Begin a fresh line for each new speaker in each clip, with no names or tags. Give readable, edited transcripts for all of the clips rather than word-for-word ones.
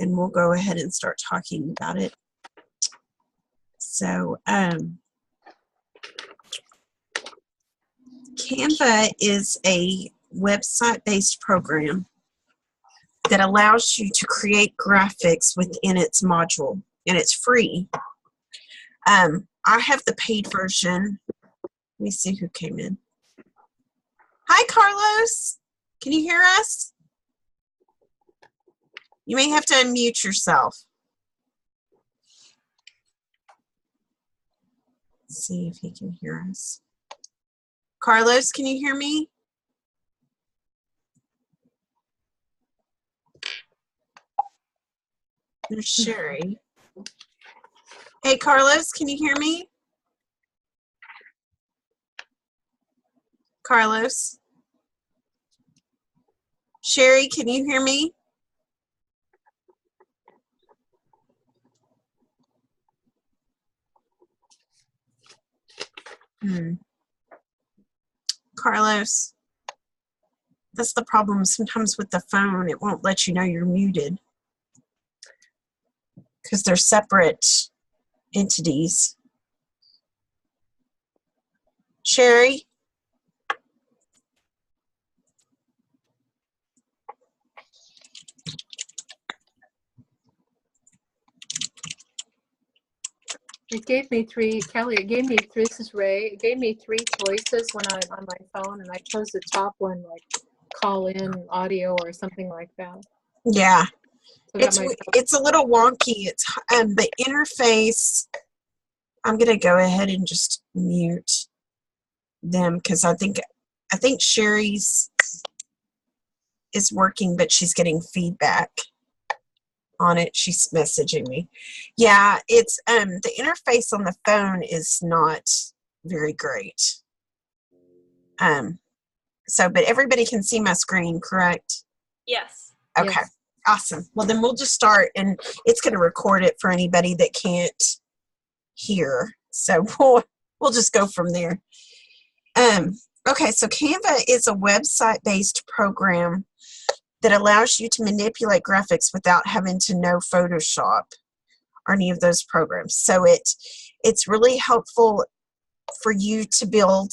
and we'll go ahead and start talking about it. So Canva is a website-based program that allows you to create graphics within its module, and it's free. I have the paid version. Let me see who came in. Hi, Carlos. Can you hear us? You may have to unmute yourself. Let's see if he can hear us. Carlos, can you hear me? There's Sherry. Hey, Carlos, can you hear me? Carlos? Sherry, can you hear me? Carlos, that's the problem sometimes with the phone. It won't let you know you're muted because they're separate entities. Sherry?
It gave me three, Kelly, it gave me three, this is Ray, it gave me three choices when I'm on my phone, and I chose the top one, like call in audio or something like that.
Yeah.
So
it's a little wonky. It's the interface. I'm going to go ahead and just mute them because I think Sherry's is working, but she's getting feedback on it. She's messaging me. Yeah, it's the interface on the phone is not very great. But everybody can see my screen, correct?
Yes.
Okay.
Yes.
Awesome. Well, then we'll just start, and it's going to record it for anybody that can't hear. So we'll just go from there. Okay, so Canva is a website-based program that allows you to manipulate graphics without having to know Photoshop or any of those programs. So it's really helpful for you to build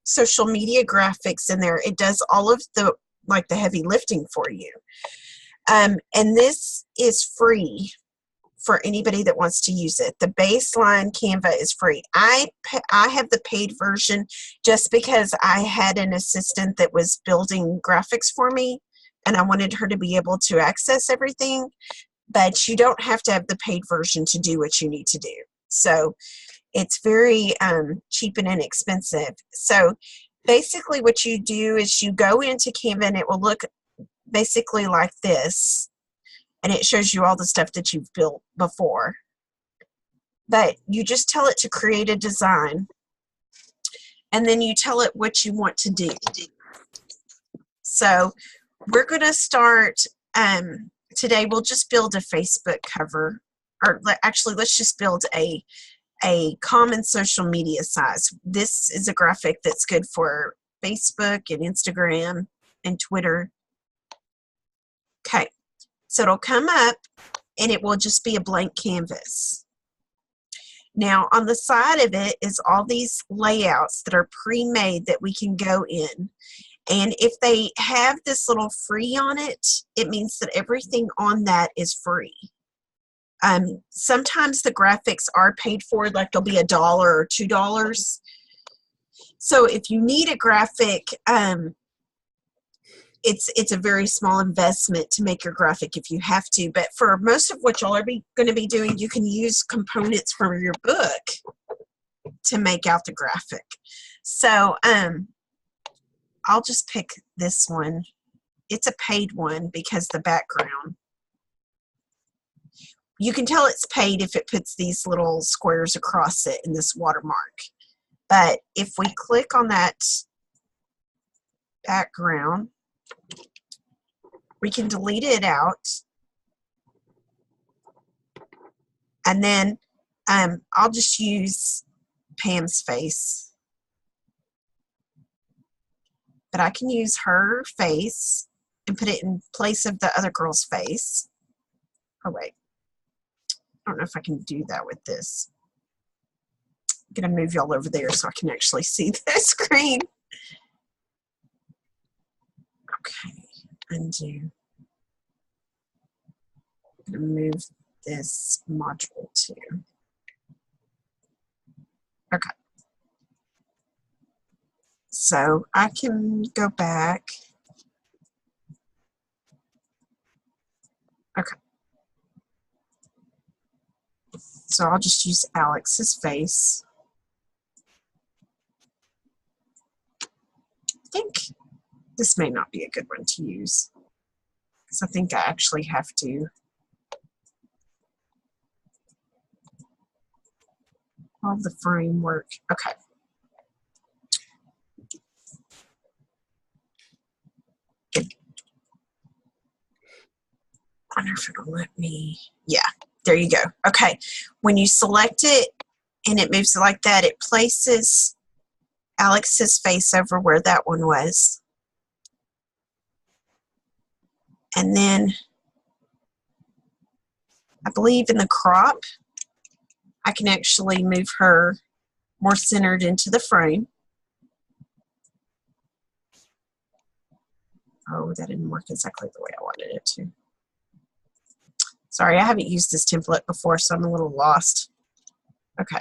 social media graphics in there. It does all of the heavy lifting for you. And this is free for anybody that wants to use it. The baseline Canva is free. I have the paid version just because I had an assistant that was building graphics for me, and I wanted her to be able to access everything, but you don't have to have the paid version to do what you need to do. So it's very cheap and inexpensive. So basically what you do is you go into Canva, and it will look basically like this, and it shows you all the stuff that you've built before. But you just tell it to create a design, and then you tell it what you want to do. So we're going to start today. We'll just build a Facebook cover, or actually let's just build a common social media size. This is a graphic that's good for Facebook and Instagram and Twitter. Okay, so it'll come up, and it will just be a blank canvas. Now, on the side of it is all these layouts that are pre-made that we can go in. And if they have this little free on it, it means that everything on that is free. Sometimes the graphics are paid for, like they'll be $1 or $2. So if you need a graphic, it's a very small investment to make your graphic if you have to. But for most of what y'all are going to be doing, you can use components from your book to make out the graphic. So I'll just pick this one. It's a paid one because the background. You can tell it's paid if it puts these little squares across it in this watermark. But if we click on that background, we can delete it out. And then I'll just use Pam's face. But I can use her face and put it in place of the other girl's face. Oh, wait. I don't know if I can do that with this. I'm going to move y'all over there so I can actually see the screen. Okay, undo. I'm going to move this module too. Okay. So I can go back. Okay. So I'll just use Alex's face. I think this may not be a good one to use because I think I actually have to. All the framework. Okay. I wonder if it'll let me. Yeah, there you go. Okay. When you select it and it moves like that, it places Alex's face over where that one was. And then I believe in the crop, I can actually move her more centered into the frame. Oh, that didn't work exactly the way I wanted it to. Sorry, I haven't used this template before, so I'm a little lost. Okay,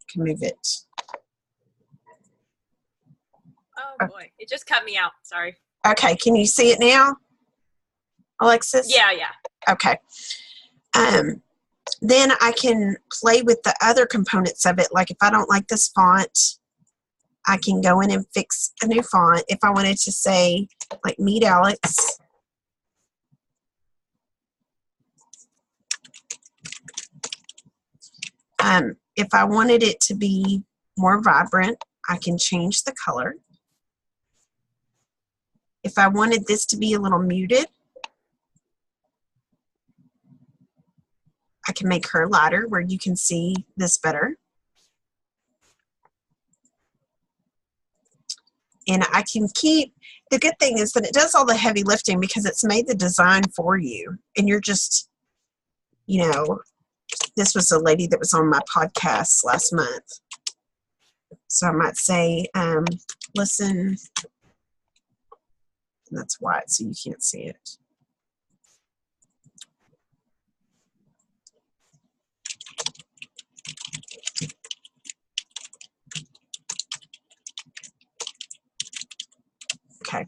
can move it.
Oh boy, it just cut me out. Sorry.
Okay, can you see it now, Alexis?
Yeah.
Okay. Then I can play with the other components of it. Like if I don't like this font, I can go in and fix a new font. If I wanted to say like Meet Alex. If I wanted it to be more vibrant, I can change the color. If I wanted this to be a little muted, I can make her lighter where you can see this better. And I can keep, the good thing is that it does all the heavy lifting because it's made the design for you. And you're just, you know, this was a lady that was on my podcast last month. So I might say, listen, and that's white so you can't see it. Okay.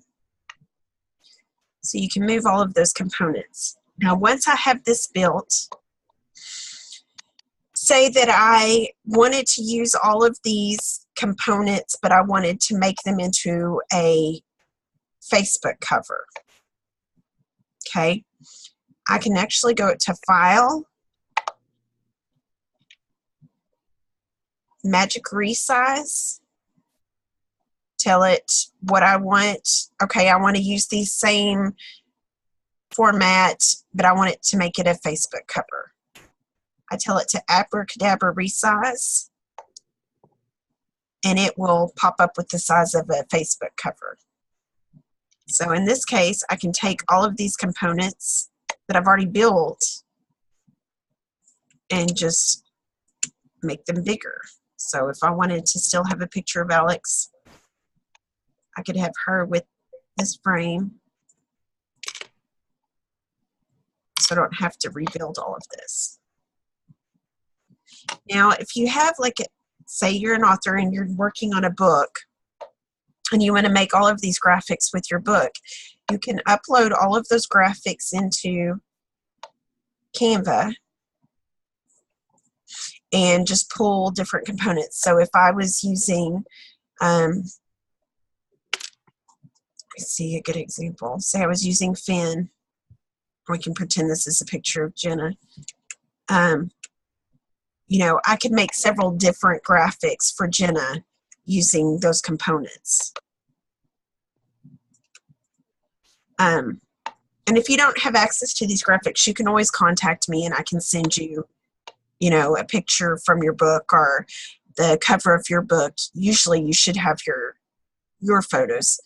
So you can move all of those components. Now, once I have this built, say that I wanted to use all of these components, but I wanted to make them into a Facebook cover. Okay. I can actually go to File, Magic Resize, tell it what I want. Okay, I want to use the same format, but I want it to make it a Facebook cover. I tell it to Abracadabra Resize, and it will pop up with the size of a Facebook cover. So in this case, I can take all of these components that I've already built and just make them bigger. So if I wanted to still have a picture of Alex, I could have her with this frame. So I don't have to rebuild all of this. Now, if you have like, say you're an author and you're working on a book and you want to make all of these graphics with your book, you can upload all of those graphics into Canva and just pull different components. So if I was using, let's see a good example. Say I was using Finn. We can pretend this is a picture of Jenna. You know, I could make several different graphics for Jenna using those components. And if you don't have access to these graphics, you can always contact me and I can send you, you know, a picture from your book or the cover of your book. Usually you should have your photos.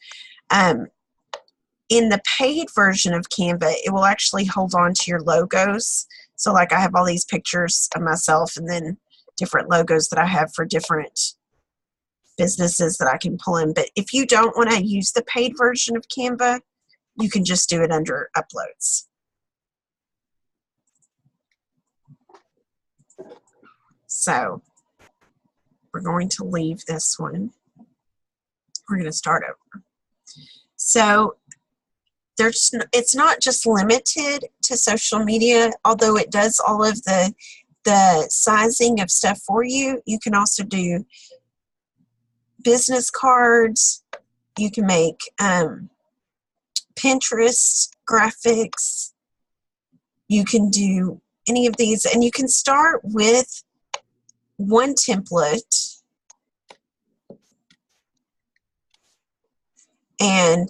in the paid version of Canva, it will actually hold on to your logos. So like I have all these pictures of myself and then different logos that I have for different businesses that I can pull in. But if you don't want to use the paid version of Canva, you can just do it under uploads. So we're going to leave this one. We're going to start over. So it's not just limited to social media, although it does all of the sizing of stuff for you. You can also do business cards. You can make Pinterest graphics. You can do any of these, and you can start with one template and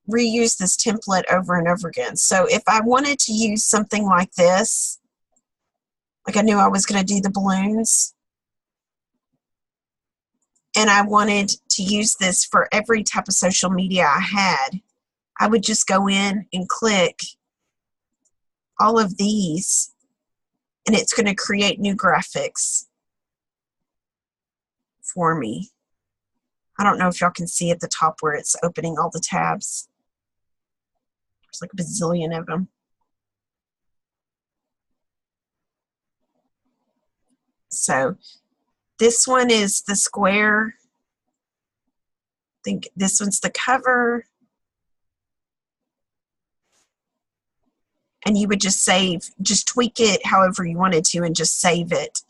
reuse this template over and over again. So if I wanted to use something like this, like I knew I was going to do the balloons, and I wanted to use this for every type of social media I had, I would just go in and click all of these, and it's going to create new graphics for me. I don't know if y'all can see at the top where it's opening all the tabs. There's like a bazillion of them. So this one is the square. I think this one's the cover. And you would just tweak it however you wanted to and just save it.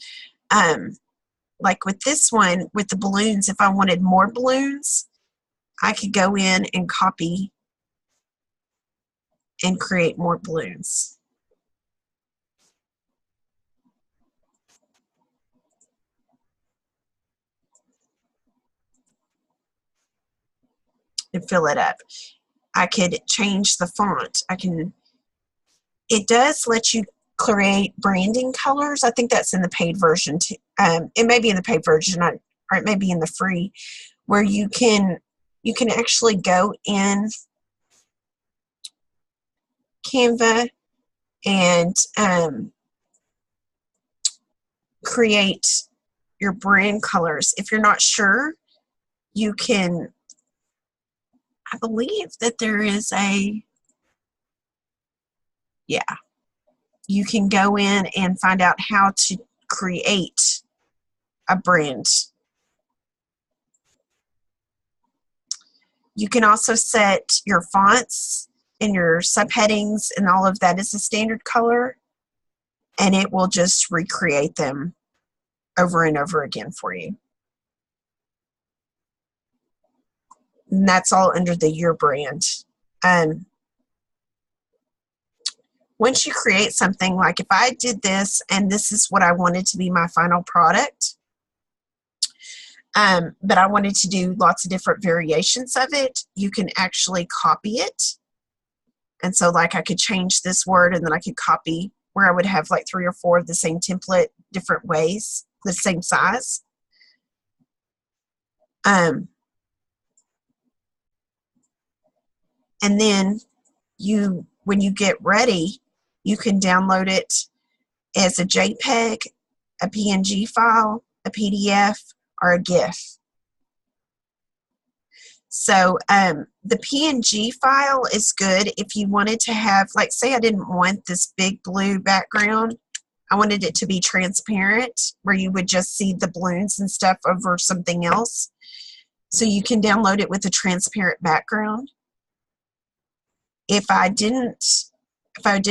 Like with this one, with the balloons, if I wanted more balloons, I could go in and copy and create more balloons. And fill it up. I could change the font. It does let you create branding colors. I think that's in the paid version too. It may be in the paid version, or it may be in the free, where you can actually go in Canva and create your brand colors. If you're not sure, you can, I believe that there is you can go in and find out how to create a brand. You can also set your fonts and your subheadings and all of that as a standard color, and it will just recreate them over and over again for you. And that's all under the Your Brand. Once you create something, like if I did this and this is what I wanted to be my final product, but I wanted to do lots of different variations of it, you can actually copy it. And so like I could change this word and then I could copy where I would have like 3 or 4 of the same template, different ways, the same size. And then when you get ready, you can download it as a JPEG, a PNG file, a PDF, or a GIF. So the PNG file is good if you wanted to have, like say I didn't want this big blue background. I wanted it to be transparent where you would just see the balloons and stuff over something else. So you can download it with a transparent background. If I did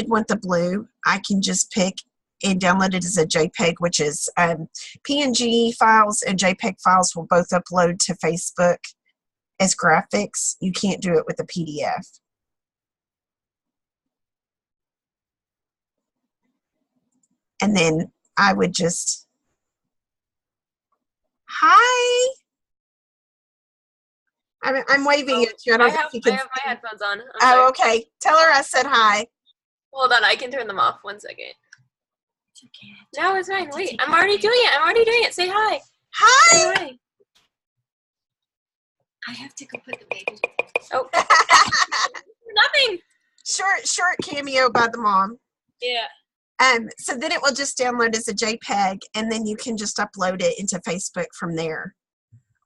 want the blue, I can just pick and download it as a JPEG, which is PNG files and JPEG files will both upload to Facebook as graphics. You can't do it with a PDF. And then I would just, hi. I'm waving at you. I have
my headphones on.
Oh, okay. Tell her I said hi.
Hold on, I can turn them off. 1 second. No, it's fine. Wait, I'm already doing it. Say hi.
Hi.
Say hi.
I have to go put the baby.
Oh. Nothing.
Short cameo by the mom.
Yeah.
So then it will just download as a JPEG, and then you can just upload it into Facebook from there,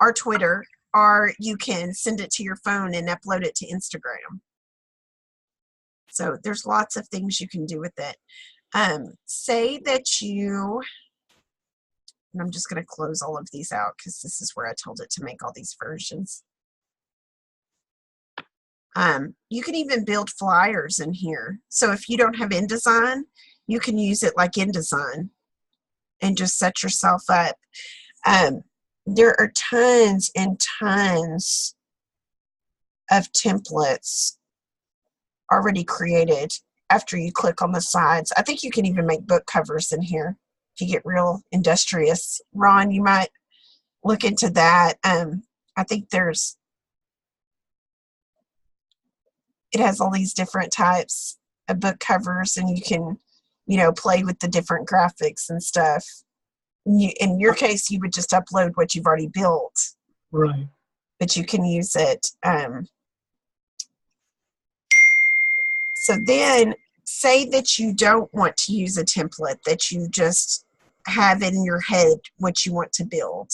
or Twitter, or you can send it to your phone and upload it to Instagram. So there's lots of things you can do with it. Say that you, and I'm just going to close all of these out because this is where I told it to make all these versions. You can even build flyers in here. So if you don't have InDesign, you can use it like InDesign and just set yourself up. There are tons and tons of templates already created after you click on the sides. I think you can even make book covers in here if you get real industrious. Ron, you might look into that. I think it has all these different types of book covers, and you can, play with the different graphics and stuff. In your case, you would just upload what you've already built.
Right.
But you can use it. So then, say that you don't want to use a template, that you just have in your head what you want to build.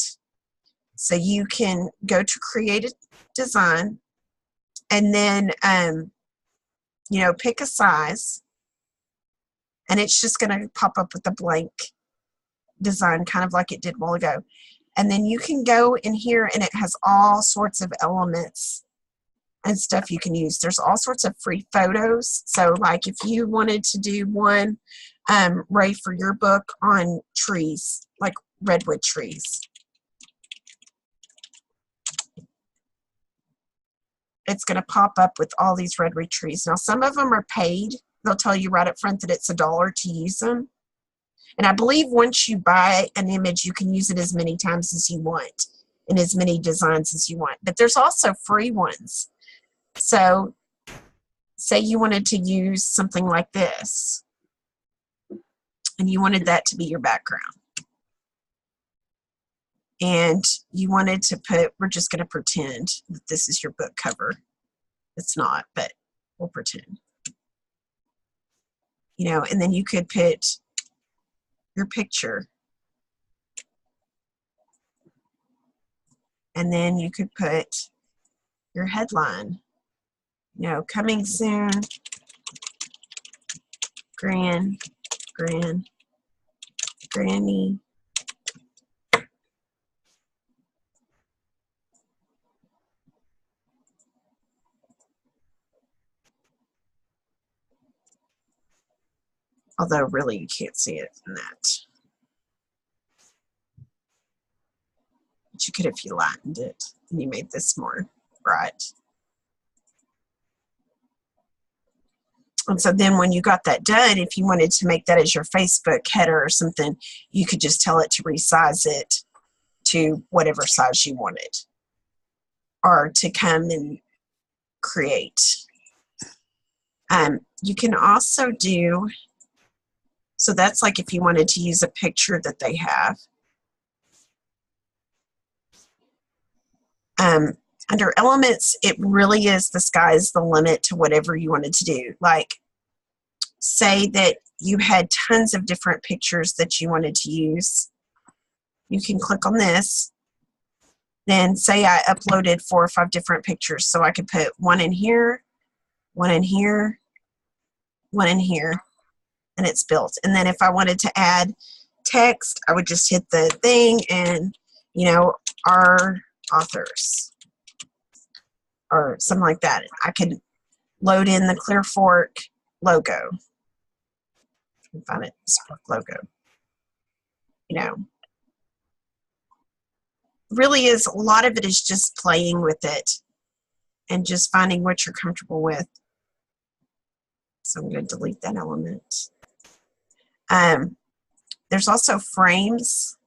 So you can go to Create a Design, and then, pick a size, and it's just going to pop up with a blank design, kind of like it did a while ago. And then you can go in here, and it has all sorts of elements and stuff you can use. There's all sorts of free photos. So like if you wanted to do one, Ray, for your book on trees, like redwood trees. It's going to pop up with all these redwood trees. Now, some of them are paid. They'll tell you right up front that it's $1 to use them. And I believe once you buy an image, you can use it as many times as you want and as many designs as you want. But there's also free ones. So say you wanted to use something like this, and you wanted that to be your background. And you wanted to put, we're just going to pretend that this is your book cover. It's not, but we'll pretend. And then you could put your picture. And then you could put your headline. Coming soon, Granny. Although really you can't see it in that. But you could if you lightened it and you made this more bright. And so then when you got that done, if you wanted to make that as your Facebook header or something, you could just tell it to resize it to whatever size you wanted, or to come and create. You can also do, so that's like if you wanted to use a picture that they have. Under elements, it really is the sky's the limit to whatever you wanted to do. Like, say that you had tons of different pictures that you wanted to use. You can click on this. Then say I uploaded 4 or 5 different pictures. So I could put one in here, one in here, one in here, and it's built. And then if I wanted to add text, I would just hit the thing and, our authors, or something like that. I could load in the Clear Fork logo. You can find it, Spark logo. Really is, a lot of it is just playing with it and just finding what you're comfortable with. So I'm going to delete that element. There's also frames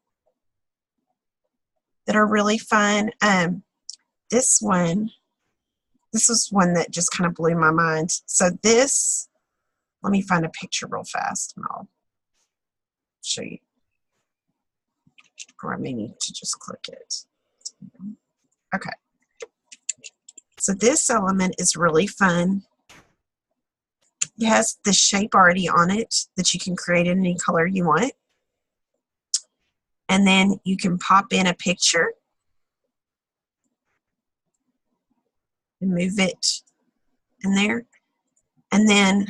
that are really fun. This is one that just kind of blew my mind. So this, let me find a picture real fast and I'll show you. Or I may need to just click it. Okay. So this element is really fun. It has the shape already on it that you can create in any color you want. And then you can pop in a picture and move it in there. And then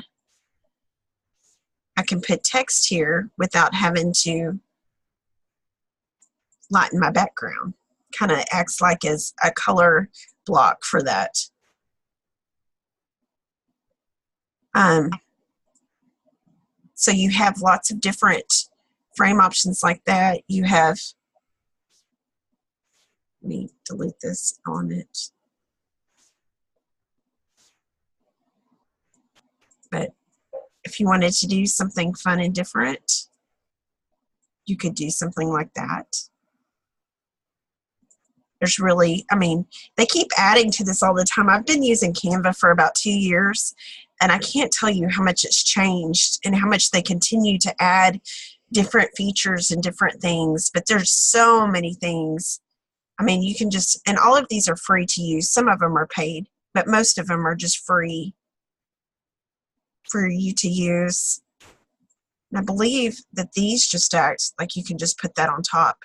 I can put text here without having to lighten my background. Kind of acts like as a color block for that. So you have lots of different frame options like that. You have, let me delete this element. But if you wanted to do something fun and different, you could do something like that. There's really, I mean, they keep adding to this all the time. I've been using Canva for about 2 years, and I can't tell you how much it's changed and how much they continue to add different features and different things. But there's so many things. I mean, you can just, and all of these are free to use. Some of them are paid, but most of them are just free for you to use. And I believe that these just act like you can just put that on top.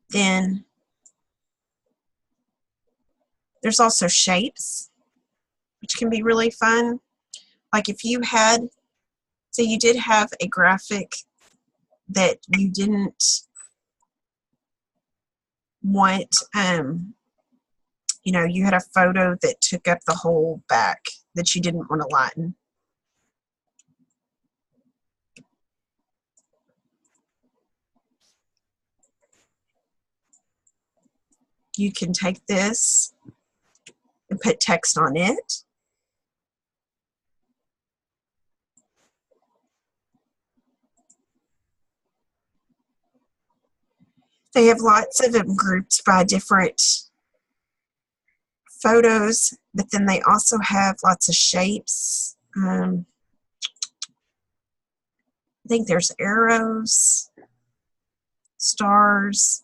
Then there's also shapes, which can be really fun. Like if you had, say you did have a graphic that you didn't want, you know, you had a photo that took up the whole back that you didn't want to lighten. You can take this and put text on it. They have lots of them grouped by different photos, but then they also have lots of shapes. I think there's arrows, stars,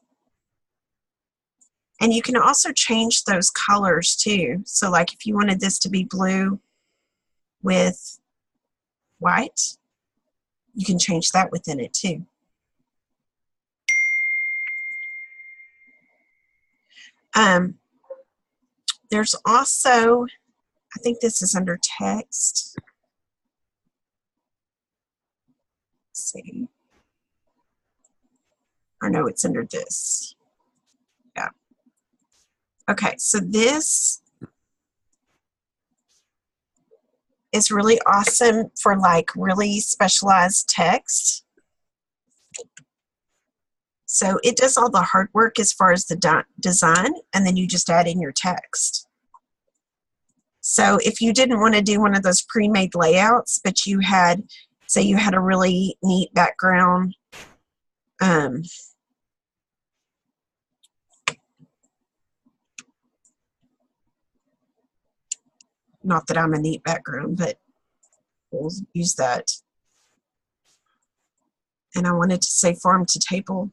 and you can also change those colors too. So like if you wanted this to be blue with white, you can change that within it too. There's also, I think this is under text. Let's see. Or no, it's under this. Yeah. Okay, so this is really awesome for like really specialized text. So it does all the hard work as far as the design, and then you just add in your text. So if you didn't want to do one of those pre-made layouts, but you had, say you had a really neat background, not that I'm a neat background, but we'll use that. And I wanted to say farm to table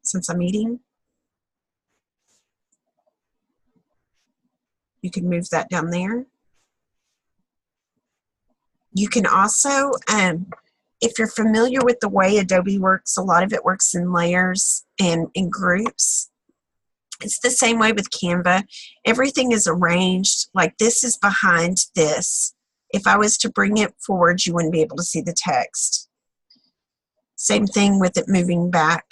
since I'm eating. You can move that down there. You can also, if you're familiar with the way Adobe works, a lot of it works in layers and in groups. It's the same way with Canva. Everything is arranged like this is behind this. If I was to bring it forward, you wouldn't be able to see the text. Same thing with it moving back.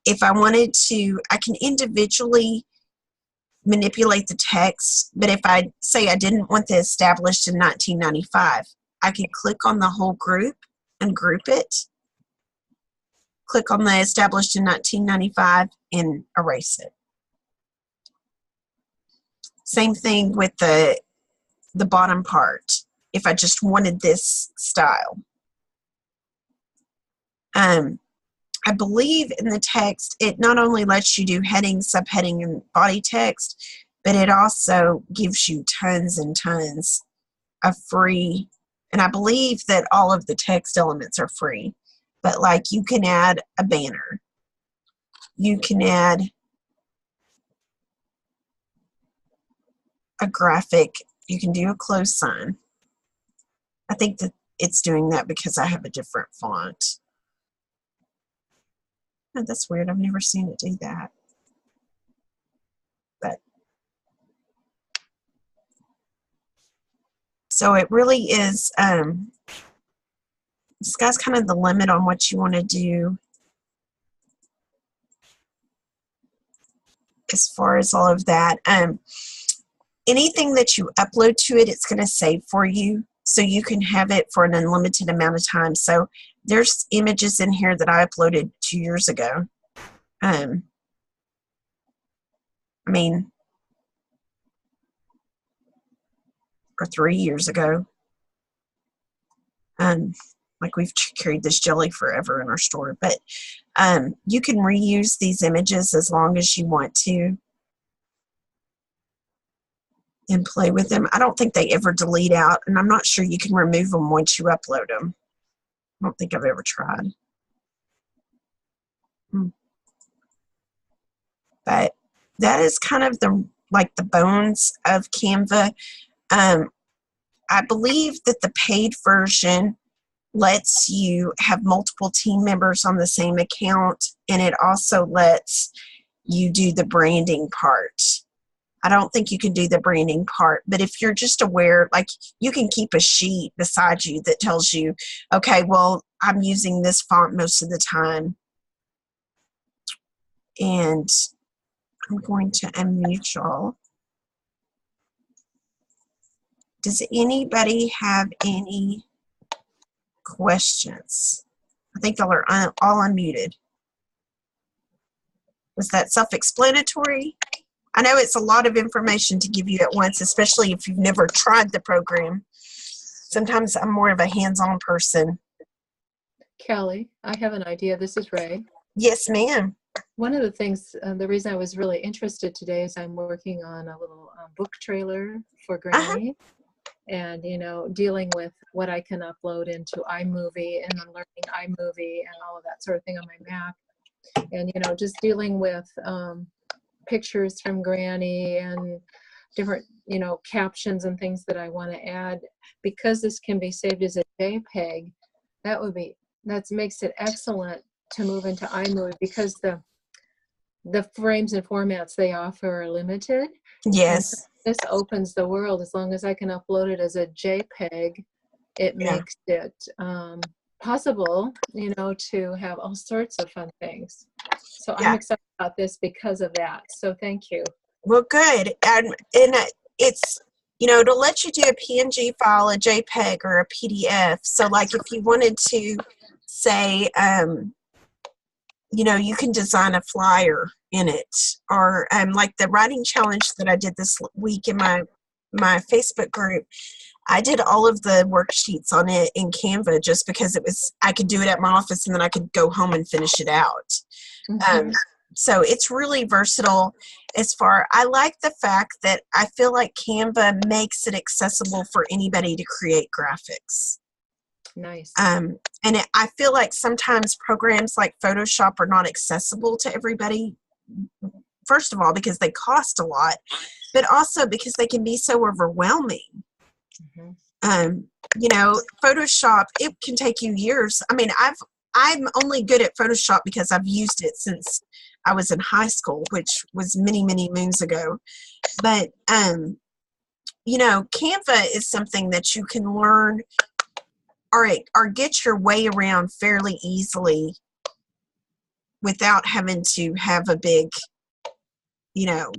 If I wanted to, I can individually manipulate the text, but if I say I didn't want the established in 1995, I could click on the whole group and group it. Click on the established in 1995 and erase it. Same thing with the bottom part, if I just wanted this style. I believe in the text, it not only lets you do heading, subheading, and body text, but it also gives you tons and tons of free, and I believe that all of the text elements are free, but like you can add a banner. you can add a graphic. You can do a close sign. I think that it's doing that because I have a different font. Oh, that's weird. I've never seen it do that. But so it really is, the sky's kind of the limit on what you want to do as far as all of that. Anything that you upload to it, it's going to save for you, so you can have it for an unlimited amount of time. So there's images in here that I uploaded 2 years ago. I mean, or 3 years ago. Like we've carried this jelly forever in our store, but you can reuse these images as long as you want to and play with them. I don't think they ever delete out, and I'm not sure you can remove them once you upload them. I don't think I've ever tried. But that is kind of the bones of Canva. I believe that the paid version lets you have multiple team members on the same account, and it also lets you do the branding part. I don't think you can do the branding part, but if you're just aware, like you can keep a sheet beside you that tells you, okay, well, I'm using this font most of the time, and I'm going to unmute y'all. Does anybody have any questions? I think y'all are all unmuted. Was that self-explanatory? I know it's a lot of information to give you at once, especially if you've never tried the program. Sometimes I'm more of a hands-on person.
Kelly, I have an idea. This is Ray.
Yes, ma'am.
One of the things, the reason I was really interested today is I'm working on a little book trailer for Granny. And, you know, dealing with what I can upload into iMovie, and I'm learning iMovie and all of that sort of thing on my Mac. And, you know, just dealing with pictures from Granny and different, you know, captions and things that I want to add. Because this can be saved as a JPEG, that makes it excellent to move into iMovie, because the frames and formats they offer are limited.
Yes.
So this opens the world. As long as I can upload it as a JPEG, it makes it possible, you know, to have all sorts of fun things. So I'm excited about this because of that. So thank you.
Well, good. And it's, you know, to let you do a PNG file, a JPEG, or a PDF. So like if you wanted to say, you know, you can design a flyer in it, or like the writing challenge that I did this week in my Facebook group. I did all of the worksheets on it in Canva just because I could do it at my office and then I could go home and finish it out. So it's really versatile I like the fact that I feel like Canva makes it accessible for anybody to create graphics.
Nice.
I feel like sometimes programs like Photoshop are not accessible to everybody. First of all, because they cost a lot, but also because they can be so overwhelming. You know, Photoshop, it can take you years. I mean, I'm only good at Photoshop because I've used it since I was in high school, which was many, many moons ago. But, you know, Canva is something that you can learn or get your way around fairly easily without having to have a big, you know,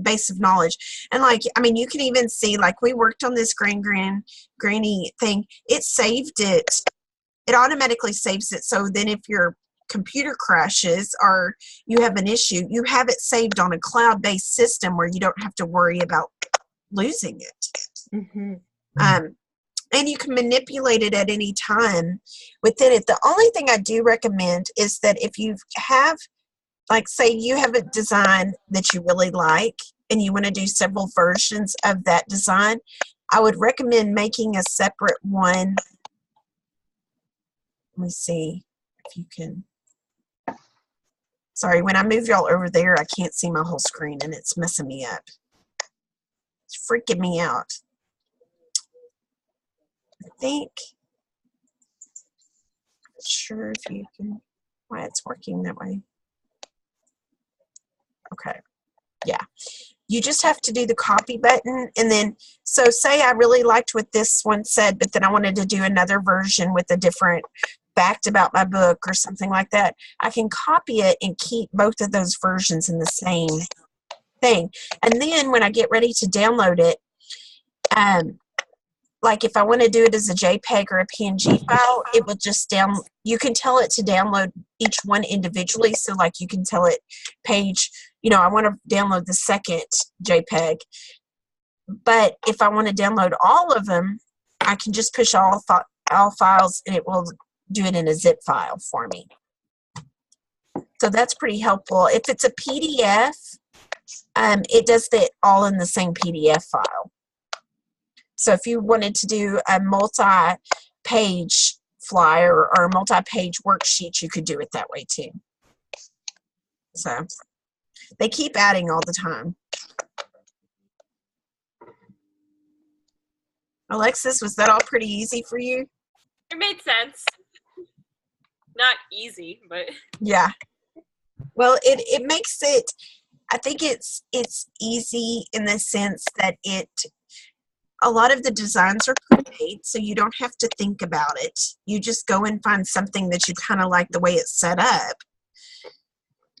base of knowledge. And like, I mean, you can even see, like, we worked on this granny thing. It saved it. It automatically saves it. So then if your computer crashes or you have an issue, you have it saved on a cloud-based system where you don't have to worry about losing it. And you can manipulate it at any time within it. The only thing I do recommend is that if you have, like, say you have a design that you really like and you want to do several versions of that design, I would recommend making a separate one. Let me see if you can Sorry, when I move y'all over there, I can't see my whole screen and it's messing me up. It's freaking me out. I think, not sure if you can, why it's working that way. Okay, yeah. You just have to do the copy button, and then, so say I really liked what this one said, but then I wanted to do another version with a different fact about my book or something like that. I can copy it and keep both of those versions in the same thing. And then when I get ready to download it, like if I want to do it as a JPEG or a PNG file, it will just you can tell it to download each one individually. So like you can tell it page, you know, I want to download the second JPEG. But if I want to download all of them, I can just push all files and it will do it in a zip file for me. So that's pretty helpful. If it's a PDF, it does it all in the same PDF file. So if you wanted to do a multi-page flyer or a multi-page worksheet, you could do it that way too. So they keep adding all the time. Alexis, was that all pretty easy for you?
It made sense. Not easy, but
Yeah. Well, it makes it, I think it's easy in the sense that a lot of the designs are pre-made, so you don't have to think about it. You just go and find something that you kind of like the way it's set up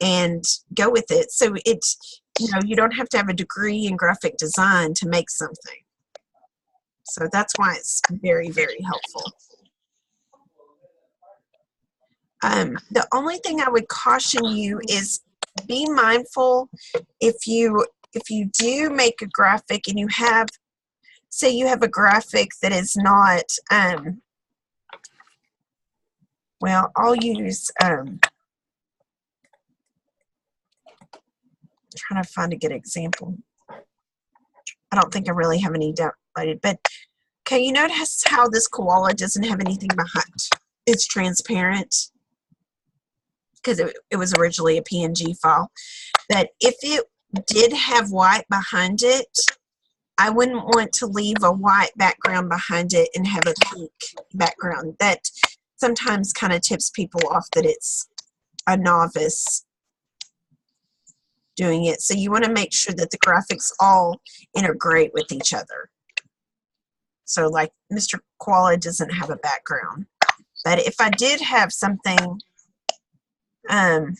and go with it. So it's, you know, you don't have to have a degree in graphic design to make something. So that's why it's very, very helpful. The only thing I would caution you is be mindful if you do make a graphic and you have, say you have a graphic that is not, well, I'll use, trying to find a good example. I don't think I really have any downloaded, but okay, you notice how this koala doesn't have anything behind. It's transparent because it was originally a PNG file. But if it did have white behind it, I wouldn't want to leave a white background behind it and have a pink background. That sometimes kind of tips people off that it's a novice doing it. So you want to make sure that the graphics all integrate with each other. So like Mr. Koala doesn't have a background. But if I did have something, trying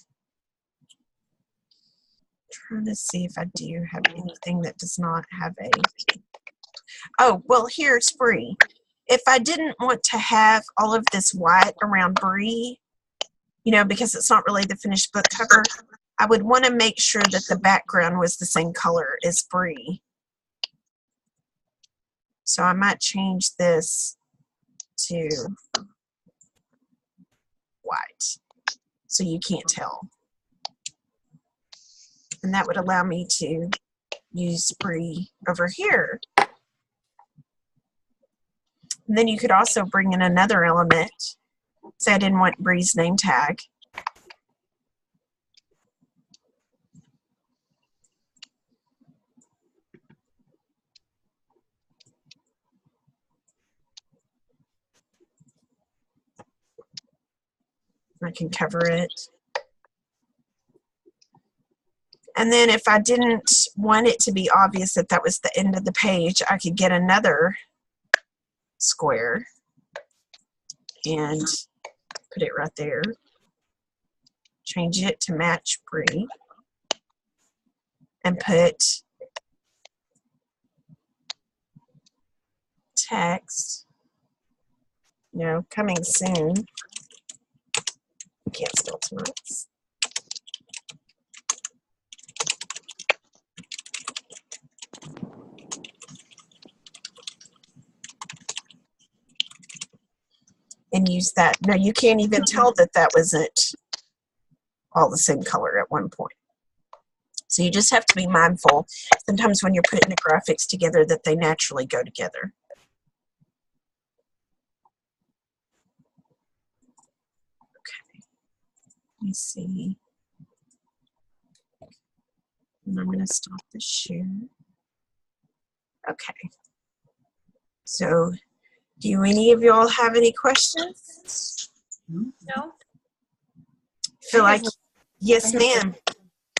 to see if I do have anything that does not have a, oh, well, here's Bree. If I didn't want to have all of this white around Bree, you know, because it's not really the finished book cover, I would want to make sure that the background was the same color as Bree. So I might change this to white so you can't tell. And that would allow me to use Bree over here. And then you could also bring in another element. Say I didn't want Bree's name tag. I can cover it. And then if I didn't want it to be obvious that that was the end of the page, I could get another square and put it right there. Change it to match Bree and put text, you know, coming soon. Can't spell tonight. And use that. No, you can't even tell that that wasn't all the same color at one point. So you just have to be mindful sometimes when you're putting the graphics together that they naturally go together. Okay. Let me see. And I'm going to stop the share. Okay. So, do any of y'all have any questions?
No.
Feel like, yes, ma'am.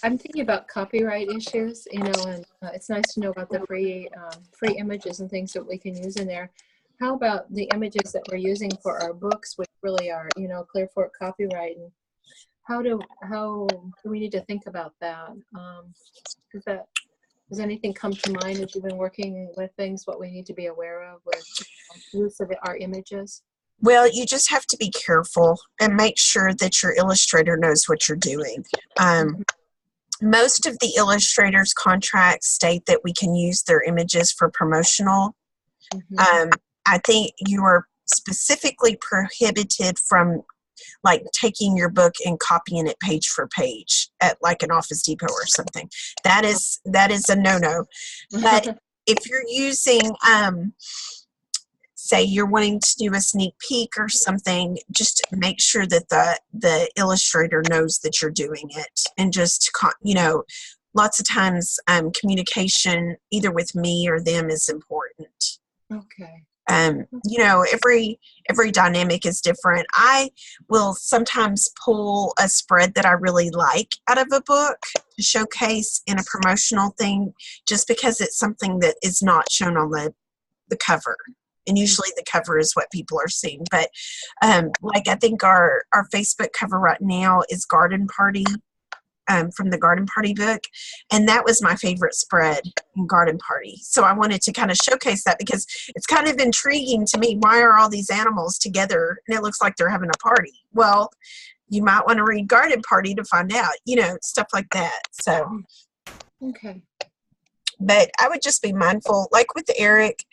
I'm thinking about copyright issues, you know, and it's nice to know about the free images and things that we can use in there. How about the images that we're using for our books, which really are, you know, clear for copyright? And how do we need to think about that? Does anything come to mind as you've been working with things, what we need to be aware of with use of our images?
Well, you just have to be careful and make sure that your illustrator knows what you're doing. Most of the illustrators' contracts state that we can use their images for promotional. I think you are specifically prohibited from like taking your book and copying it page for page at like an Office Depot or something. That is a no-no. But if you're using, say you're wanting to do a sneak peek or something, just make sure that the illustrator knows that you're doing it. And just, you know, lots of times communication either with me or them is important.
Okay.
You know, every dynamic is different. I will sometimes pull a spread that I really like out of a book to showcase in a promotional thing just because it's something that is not shown on the cover. And usually the cover is what people are seeing. But like I think our Facebook cover right now is Garden Party. From the Garden Party book, and that was my favorite spread in Garden Party. So I wanted to kind of showcase that because it's kind of intriguing to me. Why are all these animals together and it looks like they're having a party? Well, you might want to read Garden Party to find out, you know, stuff like that. So,
okay.
But I would just be mindful, like with Eric,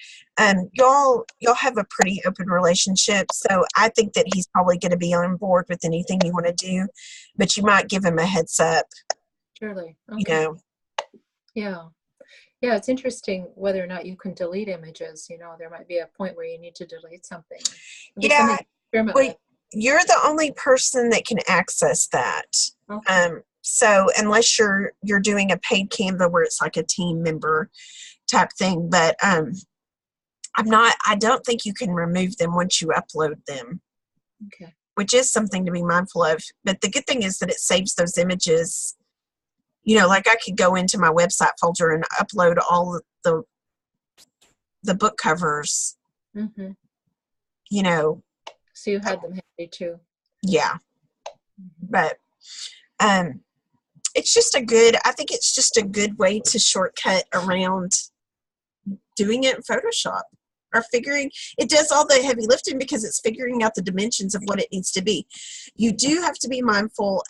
y'all have a pretty open relationship. So I think that he's probably going to be on board with anything you want to do, but you might give him a heads up.
Surely. Okay.
You know. Yeah.
Yeah, it's interesting whether or not you can delete images. You know, there might be a point where you need to delete something.
Yeah. Well, you're the only person that can access that.
Okay.
So unless you're doing a paid Canva where it's like a team member type thing, but I don't think you can remove them once you upload them.
Okay.
Which is something to be mindful of. But the good thing is that it saves those images. You know, like I could go into my website folder and upload all the book covers.
Mm-hmm.
You know.
So you had them handy too.
Yeah.
Mm-hmm.
But I think it's just a good way to shortcut around doing it in Photoshop or it does all the heavy lifting because it's figuring out the dimensions of what it needs to be. You do have to be mindful,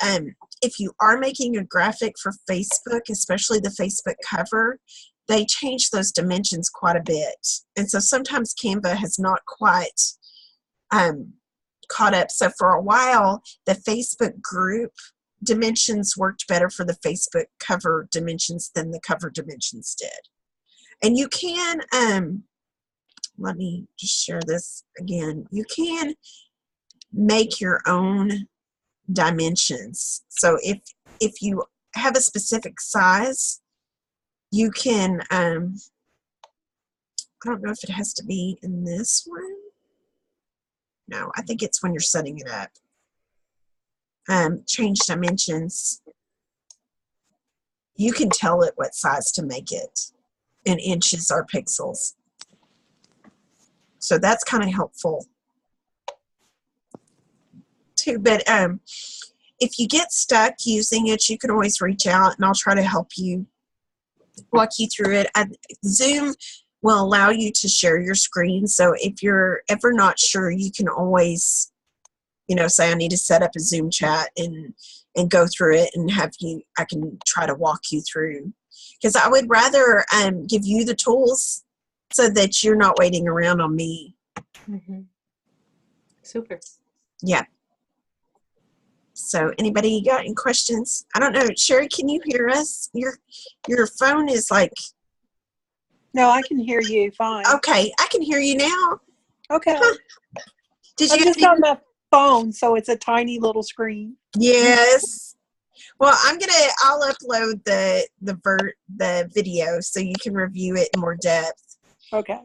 if you are making a graphic for Facebook, especially the Facebook cover, they change those dimensions quite a bit. And so sometimes Canva has not quite caught up. So for a while, the Facebook group dimensions worked better for the Facebook cover dimensions than the cover dimensions did. And you can, let me just share this again. You can make your own dimensions. So if you have a specific size, you can, I don't know if it has to be in this one. No, I think it's when you're setting it up. Change dimensions. You can tell it what size to make it in inches or pixels. So that's kind of helpful too. But if you get stuck using it, you can always reach out and I'll try to help you, walk you through it. Zoom will allow you to share your screen. So if you're ever not sure, you can always, you know, say I need to set up a Zoom chat and go through it and I can try to walk you through. Because I would rather give you the tools so that you're not waiting around on me.
Mm-hmm. Super.
Yeah. So anybody got any questions? I don't know. Sherry, can you hear us? Your phone is like...
No, I can hear you fine.
Okay, I can hear you now.
Okay.
Huh.
I'm just on my phone, so it's a tiny little screen.
Yes. Well, I'll upload the video so you can review it in more depth.
Okay.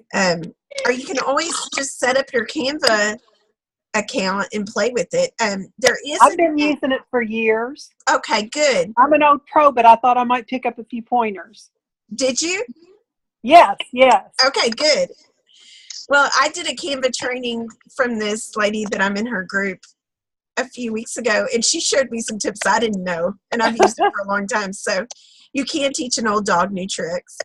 Or you can always just set up your Canva account and play with it. There is
I've been using it for years.
Okay, good.
I'm an old pro, but I thought I might pick up a few pointers.
Did you?
Yes, yes.
Okay, good. Well, I did a Canva training from this lady that I'm in her group a few weeks ago, and she showed me some tips I didn't know, and I've used it for a long time. So you can teach an old dog new tricks.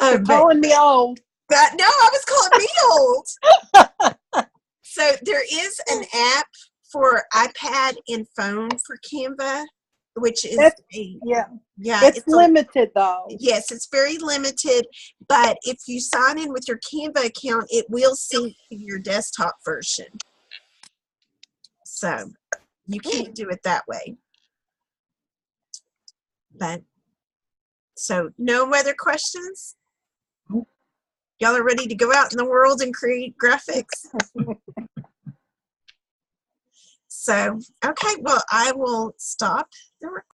You're calling me old.
No, I was calling me old. So there is an app for iPad and phone for Canva, which is
yeah.
Yeah,
It's limited though.
Yes, it's very limited, but if you sign in with your Canva account, it will sync to your desktop version. So you can't do it that way. But so no other questions? Y'all are ready to go out in the world and create graphics? So, okay, well, I will stop the recording.